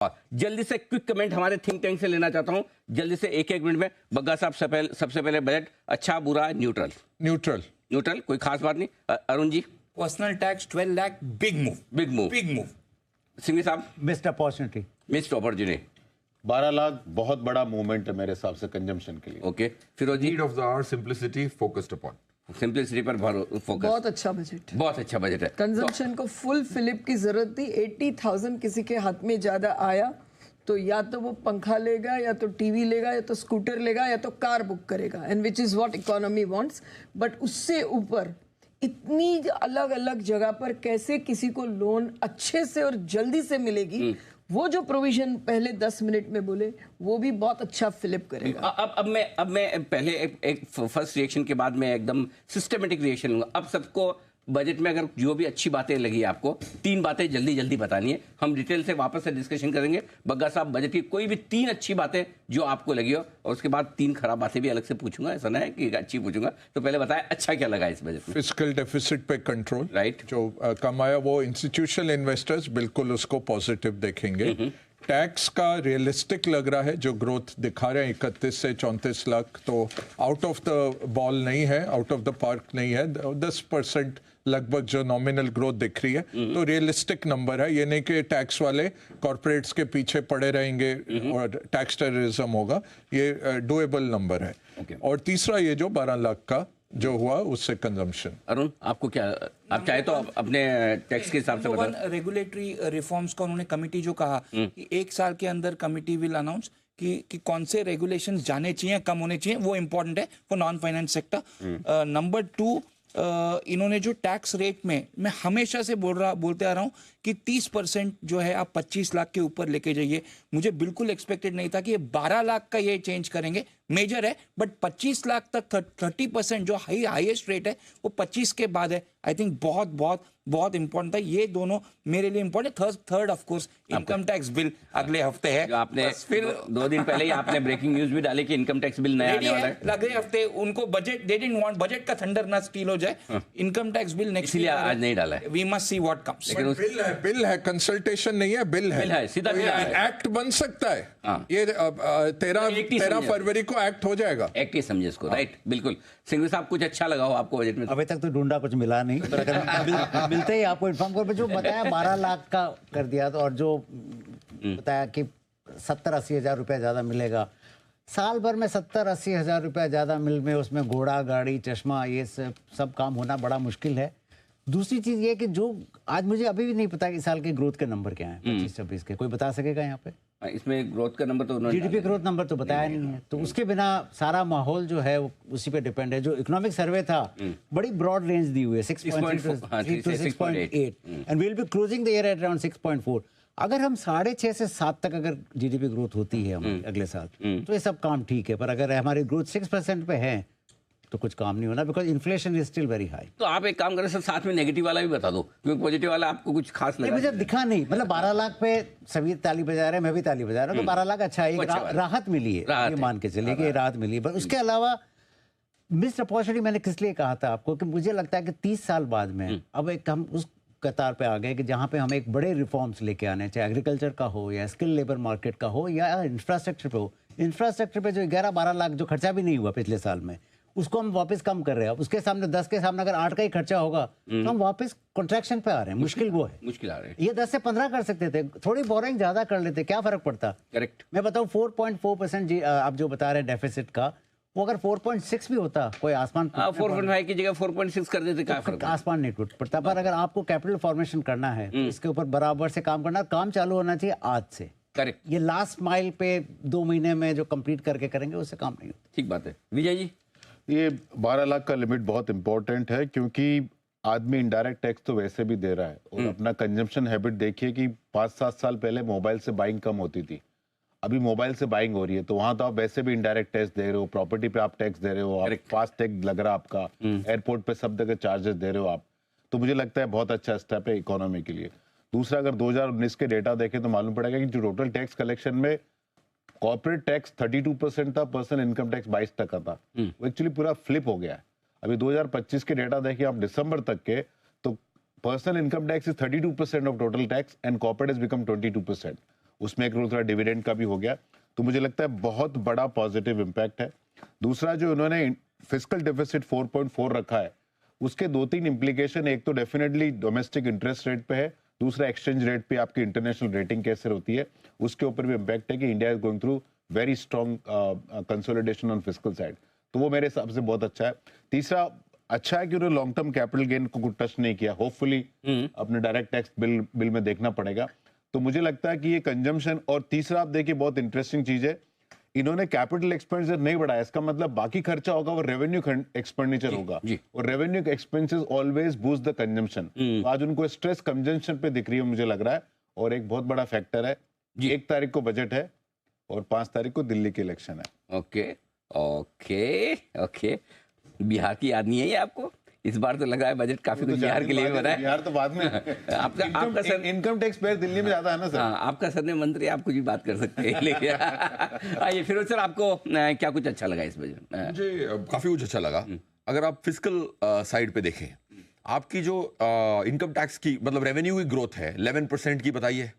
जल्दी से quick comment हमारे थिंक टैंक से लेना चाहता हूं, जल्दी से एक एक मिनट में। बग्गा साहब सबसे पहले बजट अच्छा बुरा न्यूट्रल? न्यूट्रल, कोई खास बात नहीं। Arun ji? Personal tax 12 lakh, big move. Singhvi साहब? Missed opportunity. 12 लाख बहुत बड़ा मूवमेंट है मेरे हिसाब से कंजम्पशन के लिए। Okay, Firoz ji? Need of the hour simplicity, focused upon. Simplicity पर फोकस। बहुत अच्छा बजट है। कंजम्पशन को फुल फिलिप की जरूरत थी। 80,000 किसी के हाथ में ज्यादा आया तो या तो वो पंखा लेगा, या तो टीवी लेगा, या तो स्कूटर लेगा, या तो कार बुक करेगा, and which is what economy wants. But उससे ऊपर इतनी अलग अलग जगह पर कैसे किसी को लोन अच्छे से और जल्दी से मिलेगी, वो जो प्रोविजन पहले 10 मिनट में बोले, वो भी बहुत अच्छा फिलिप करेगा। अब मैं पहले एक फर्स्ट रिएक्शन के बाद मैं एकदम सिस्टमेटिक रिएक्शन लूंगा। अब सबको बजट में अगर जो भी अच्छी बातें लगी आपको, 3 बातें जल्दी बतानी है। हम डिटेल से वापस से डिस्कशन करेंगे। बग्गा साहब, बजट की कोई भी 3 अच्छी बातें जो आपको लगी हो, और उसके बाद 3 खराब बातें भी अलग से पूछूंगा, ऐसा ना है कि अच्छी पूछूंगा। तो पहले बताएं अच्छा क्या लगा इस बजट में? फिस्कल डेफिसिट पे कंट्रोल, राइट, जो कम आया वो इंस्टीट्यूशनल इन्वेस्टर्स बिल्कुल उसको पॉजिटिव देखेंगे। टैक्स का रियलिस्टिक लग रहा है, जो ग्रोथ दिखा रहे हैं 31 से 34 लाख, तो आउट ऑफ द बॉल नहीं है, आउट ऑफ द पार्क नहीं है। 10% लगभग जो नॉमिनल ग्रोथ दिख रही है, तो रियलिस्टिक नंबर है। ये नहीं कि टैक्स वाले कॉर्पोरेट्स के पीछे पड़े रहेंगे और टैक्स टेररिज्म होगा। ये डुएबल नंबर है। और तीसरा ये जो 12 लाख का जो हुआ, उससे कंजम्पशन। अरुण, आपको क्या, आप चाहे तो अपने टैक्स के हिसाब से बताएं। रेगुलेटरी रिफॉर्म्स का उन्होंने कमिटी जो कहा कि 1 साल के अंदर कमिटी विल अनाउंस कि कौन से रेगुलेशंस जाने चाहिए, कम होने चाहिए, वो इंपॉर्टेंट है for non finance sector. Number 2, इन्होंने जो टैक्स रेट में, मैं हमेशा से बोलते आ रहा हूं कि 30% जो है आप 25 लाख के ऊपर लेके जाइए। मुझे बिल्कुल एक्सपेक्टेड नहीं था कि ये 12 लाख का ये चेंज करेंगे। मेजर है, बट 25 लाख तक 30% जो हाईएस्ट रेट है वो 25 के बाद है। आई थिंक बहुत इंपॉर्टेंट था। ये दोनों मेरे लिए important. Third of course income tax bill अगले हफ्ते है। आपने फिर 2 दिन पहले ही आपने ब्रेकिंग न्यूज भी डाली कि इनकम टैक्स बिल नया आने वाला है अगले हफ्ते। उनको budget, they didn't want budget का थंडर ना स्टील हो जाए। इनकम टैक्स बिल नेक्स्ट, इसलिए आज नहीं डाला है। We must see what comes. Bill है, कंसल्टेशन नहीं है, बिल है, सीधा बिल है। एक्ट बन सकता है। ये 13 फरवरी को एक्ट हो जाएगा। एक्ट ही समझे इसको, राइट? बिल्कुल। सिंघवी साहब, कुछ अच्छा लगा हो आपको बजट में? अभी तक तो ढूंढा, कुछ मिला नहीं, पर अगर मिलते ही आपको इन्फॉर्म कर। जो बताया 12 लाख का कर दिया, तो और जो बताया कि 70-80 हज़ार रुपया ज्यादा मिलेगा साल भर में, 70-80 हज़ार रुपया ज्यादा मिल में, उसमें घोड़ा गाड़ी चश्मा ये सब काम होना बड़ा मुश्किल है। दूसरी चीज ये कि जो आज मुझे अभी भी नहीं पता कि इस साल के ग्रोथ के नंबर क्या है 25-26 के, कोई बता सकेगा यहाँ पे? इसमें ग्रोथ का नंबर तो जीडीपी ग्रोथ नंबर तो बताया नहीं है, तो उसके बिना सारा माहौल जो है वो उसी पे डिपेंड है। जो इकोनॉमिक सर्वे था, बड़ी ब्रॉड रेंज दी हुई है, 6.3 to 6.8, and we will be closing the year at around 6.4। अगर हम 6.5 से 7 तक अगर जीडीपी ग्रोथ होती है हमारी अगले साल, तो ये सब काम ठीक है। पर अगर हमारी ग्रोथ 6% पे है तो कुछ काम नहीं होना, because inflation is still very high. तो आप एक काम करें सर, साथ में नेगेटिव वाला भी बता दो, क्योंकि पॉजिटिव वाला आपको कुछ खास लगा मुझे दिखा नहीं। मतलब 12 लाख पे सभी ताली बजा रहे हैं, मैं भी ताली बजा रहा हूँ। 12 लाख अच्छा है, एक राहत मिली है, ये मान के चलिए कि राहत मिली है। पर उसके अलावा मिस्ड अपॉर्चुनिटी मैंने किस लिए कहा था आपको, कि मुझे लगता है कि 30 साल बाद में अब एक हम उस कतार पे आ गए कि जहाँ पे हम एक बड़े रिफॉर्म्स लेके आने, चाहे एग्रीकल्चर का हो, या स्किल लेबर मार्केट का हो, या इंफ्रास्ट्रक्चर पे हो। इंफ्रास्ट्रक्चर पे जो 11-12 लाख जो खर्चा भी नहीं हुआ पिछले साल में, उसको हम वापस कम कर रहे हैं। उसके सामने 10 के सामने अगर 8 का ही खर्चा होगा, तो हम वापस कॉन्ट्रैक्शन पे आ रहे हैं। मुश्किल वो है, मुश्किल आ रहे हैं। ये 10 से 15 कर सकते थे, थोड़ी बोरिंग ज्यादा कर लेते, क्या फर्क पड़ता? करेक्ट। मैं बताऊं 4.4% आप जो बता रहे हैं डेफिसिट का, वो अगर 4.6 भी होता, कोई आसमान 4.5 की जगह 4.6 कर देते, क्या फर्क? आसमान नहीं टूट पड़ता। पर अगर आपको कैपिटल फॉर्मेशन करना है, तो इसके ऊपर बराबर से काम करना, काम चालू होना चाहिए आज से। करेक्ट। ये लास्ट माइल पे 2 महीने में जो कंप्लीट करके करेंगे, उससे काम नहीं होता। ठीक बात है। विजय जी? ये 12 लाख का लिमिट बहुत इंपॉर्टेंट है, क्योंकि आदमी इनडायरेक्ट टैक्स तो वैसे भी दे रहा है। और अपना कंजम्पशन हैबिट देखिए कि 5-7 साल पहले मोबाइल से बाइंग कम होती थी, अभी मोबाइल से बाइंग हो रही है। तो वहां तो आप वैसे भी इनडायरेक्ट टैक्स दे रहे हो, प्रॉपर्टी पे आप टैक्स दे रहे हो, आप फास्ट टैग लग रहा है आपका, एयरपोर्ट पे सब जगह चार्जेस दे रहे हो आप। तो मुझे लगता है बहुत अच्छा स्टेप है इकोनॉमी के लिए। दूसरा, अगर 2019 के डेटा देखें तो मालूम पड़ेगा कि जो टोटल टैक्स कलेक्शन में कॉर्पोरेट टैक्स 32% था, पर्सनल इनकम टैक्स 22% था। वो एक्चुअली पूरा फ्लिप हो गया है। अभी 2025 के डेटा देखिए आप दिसंबर तक के, तो personal income tax is 32% of total tax and corporate has become 22%। उसमें एक थोड़ा डिविडेंड का भी हो गया, तो मुझे लगता है बहुत बड़ा पॉजिटिव इम्पैक्ट है। दूसरा जो उन्होंने फिस्कल डेफिसिट 4.4 रखा है, उसके 2-3 इम्प्लीकेशन, एक तो डेफिनेटली डोमेस्टिक इंटरेस्ट रेट पे है, दूसरा एक्सचेंज रेट पे आपकी इंटरनेशनल रेटिंग कैसे होती है उसके ऊपर भी इम्पैक्ट है कि India is going through very strong consolidation on fiscal side, तो वो मेरे हिसाब से बहुत अच्छा है। तीसरा अच्छा है कि उन्होंने लॉन्ग टर्म कैपिटल गेन को टच नहीं किया, होपफुली अपने डायरेक्ट टैक्स बिल में देखना पड़ेगा। तो मुझे लगता है कि ये कंजम्पशन, और तीसरा आप देखिए बहुत इंटरेस्टिंग चीज है, इन्होंने कैपिटल एक्सपेंडिचर नहीं बढ़ाया, इसका मतलब बाकी खर्चा होगा वो रेवेन्यू एक्सपेंडिचर होगा, और revenue expenses always boost the consumption. आज उनको स्ट्रेस कंजम्पशन पे दिख रही है मुझे लग रहा है, और एक बहुत बड़ा फैक्टर है 1 तारीख को बजट है और 5 तारीख को दिल्ली के इलेक्शन है। ओके ओके ओके, बिहार की याद नहीं है ये आपको? इस बार तो लगा है बजट काफी कुछ बिहार के लिए भी बना है। बिहार तो बाद में आपका sir income tax payer Delhi में ज्यादा है ना सर। हाँ, आपका सर ने मंत्री, आप कुछ भी बात कर सकते हैं। लेकिन आइए फिरोज सर, आपको क्या कुछ अच्छा लगा इस बजट में? मुझे काफी कुछ अच्छा लगा। अगर आप फिस्कल साइड पे देखें, आपकी जो इनकम टैक्स की मतलब रेवेन्यू की ग्रोथ है 11% की बताई है,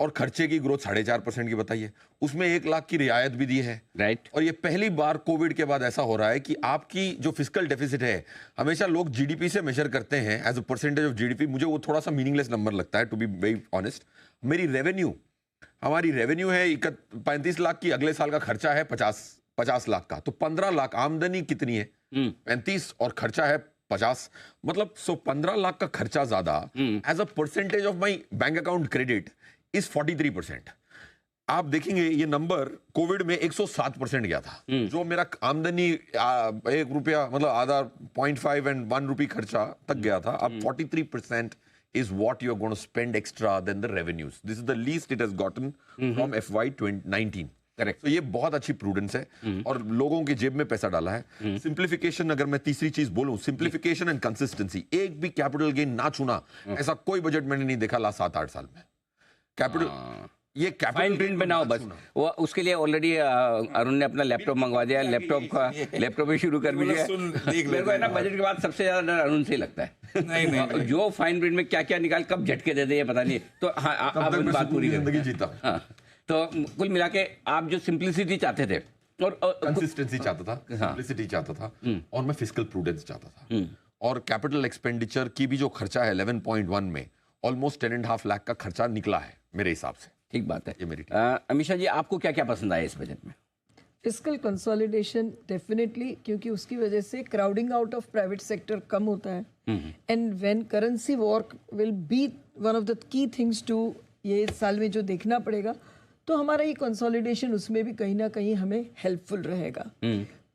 और खर्चे की ग्रोथ 4.5% की बताई है, उसमें 1 लाख की रियायत भी दी है। राइट। और ये पहली बार कोविड के बाद ऐसा हो रहा है कि आपकी जो फिस्कल डेफिसिट है, हमेशा लोग जीडीपी से मेजर करते हैं as a percentage of GDP, मुझे वो थोड़ा सा मीनिंगलेस नंबर लगता है टू बी वेरी ऑनेस्ट। हमारी रेवेन्यू है 35 लाख की, अगले साल का खर्चा है 50 लाख का, तो 15 लाख आमदनी कितनी है? 35 और खर्चा है 50, मतलब 15 लाख का खर्चा ज्यादा as a percentage of my bank account credit is 43%। आप देखेंगे ये नंबर कोविड में 107% गया था, जो मेरा आमदनी 1 रुपया मतलब आधा 0.5 एंड 1 रुपी खर्चा तक गया था, अब 43% is what you're going to spend extra than the revenues. This is the least it has gotten from FY 2019. Correct. तो ये बहुत अच्छी प्रूडेंस है और लोगों की जेब में पैसा डाला है। सिंप्लीफिकेशन, अगर मैं तीसरी चीज बोलूं, सिंप्लीफिकेशन एंड कंसिस्टेंसी। एक भी कैपिटल गेन ना छूना, ऐसा कोई बजट मैंने नहीं देखा लास्ट 7-8 साल में। कैपिटल ये फाइन कैपिटल प्रिंट बनाओ बस, वो उसके लिए ऑलरेडी अरुण ने अपना लैपटॉप मंगवा दिया, लैपटॉप भी शुरू कर भी दिया। मेरे को है ना बजट के बाद सबसे ज्यादा डर अरुण से ही लगता है। नहीं जो फाइन प्रिंट में क्या क्या निकाल कब झटके दे दे ये पता नहीं। तो हाँ, आप अपनी बात पूरी जिंदगी जीता। हाँ, तो कुल मिला के आप जो सिंप्लिसिटी चाहते थे और कंसिस्टेंसी चाहता था, सिंप्लिसिटी चाहता था, और मैं फिस्कल प्रूडेंस चाहता था। और कैपिटल एक्सपेंडिचर की भी जो खर्चा है 11.1 में ऑलमोस्ट 10.5 लाख का खर्चा निकला है मेरे हिसाब से। ठीक बात है। ये मेरी अमीषा जी, आपको क्या क्या पसंद आया इस बजट में? फिस्कल कंसोलिडेशन डेफिनेटली, क्योंकि उसकी वजह से crowding out of private sector कम होता है, and when currency war will be one of the key things to ये इस साल में जो देखना पड़ेगा, तो हमारा ये कंसोलिडेशन उसमें भी कहीं ना कहीं हमें हेल्पफुल रहेगा।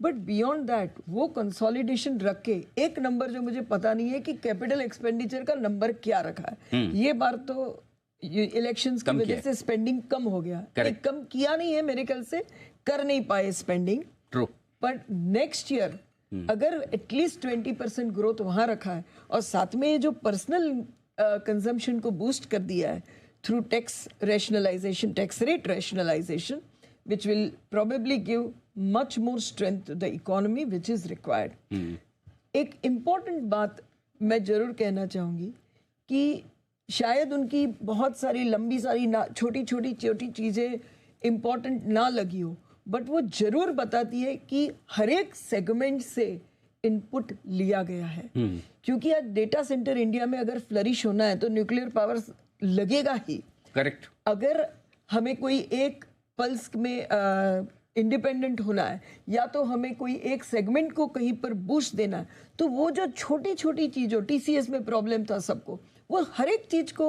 बट बियॉन्ड दैट वो कंसोलिडेशन रख के एक नंबर जो मुझे पता नहीं है कि कैपिटल एक्सपेंडिचर का नंबर क्या रखा है। ये बार तो इलेक्शंस की वजह से स्पेंडिंग कम हो गया, कम किया नहीं है मेरे ख्याल से, कर नहीं पाए spending. True. But next year अगर एटलीस्ट 20% ग्रोथ वहां रखा है, और साथ में जो पर्सनल कंजम्पशन को बूस्ट कर दिया है through tax rationalisation, tax rate rationalisation, which will probably give much more strength to the economy which is required. एक important बात मैं जरूर कहना चाहूँगी कि शायद उनकी बहुत सारी लंबी सारी छोटी छोटी चीज़ें important ना लगी हो, बट वो जरूर बताती है कि हर एक सेगमेंट से इनपुट लिया गया है। क्योंकि आज डेटा सेंटर इंडिया में अगर फ्लरिश होना है तो न्यूक्लियर पावर लगेगा ही। करेक्ट। अगर हमें कोई एक पल्स में इंडिपेंडेंट होना है, या तो हमें कोई एक सेगमेंट को कहीं पर बूस्ट देना है, तो वो जो छोटी छोटी चीज़ों, टीसीएस में प्रॉब्लम था सबको, वो हर एक चीज को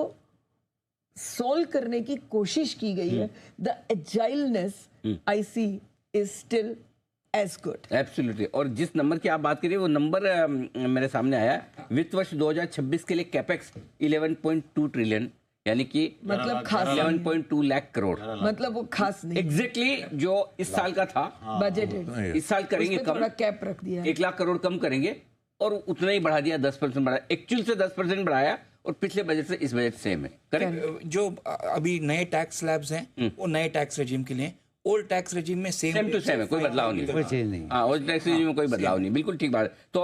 सॉल्व करने की कोशिश की गई है। The agileness I see is still as good. Absolutely. और जिस नंबर की आप बात करिए वो नंबर मेरे सामने आया, वित्त वर्ष 2026 के लिए कैपेक्स 11.2 ट्रिलियन, यानी कि मतलब खास 11.2 लाख करोड़, मतलब वो खास नहीं एग्जैक्टली जो इस साल का था बजटेड। इस साल करेंगे कम, थोड़ा कैप रख दिया, 1 लाख करोड़ कम करेंगे, और उतना ही बढ़ा दिया, 10% बढ़ाया, एक्चुअल से 10% बढ़ाया, और पिछले बजट से इस बजट सेम है। करेक्ट। जो अभी नए टैक्स स्लैब्स हैं वो नए टैक्स रेजिम के लिए, ओल्ड टैक्स रेजिम में सेम टू सेम है, कोई बदलाव नहीं। कोई चीज नहीं। हाँ, ओल्ड टैक्स रेजिम में कोई बदलाव नहीं, बिल्कुल ठीक बात है। तो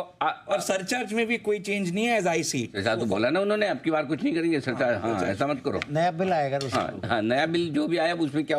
और सरचार्ज में भी कोई चेंज नहीं है एज आई सी। ऐसा तो बोला ना उन्होंने, अब की बार कुछ नहीं करेंगे सरकार। हाँ, ऐसा मत करो। नया बिल आएगा तो हाँ, नया बिल जो भी आया उसमें क्या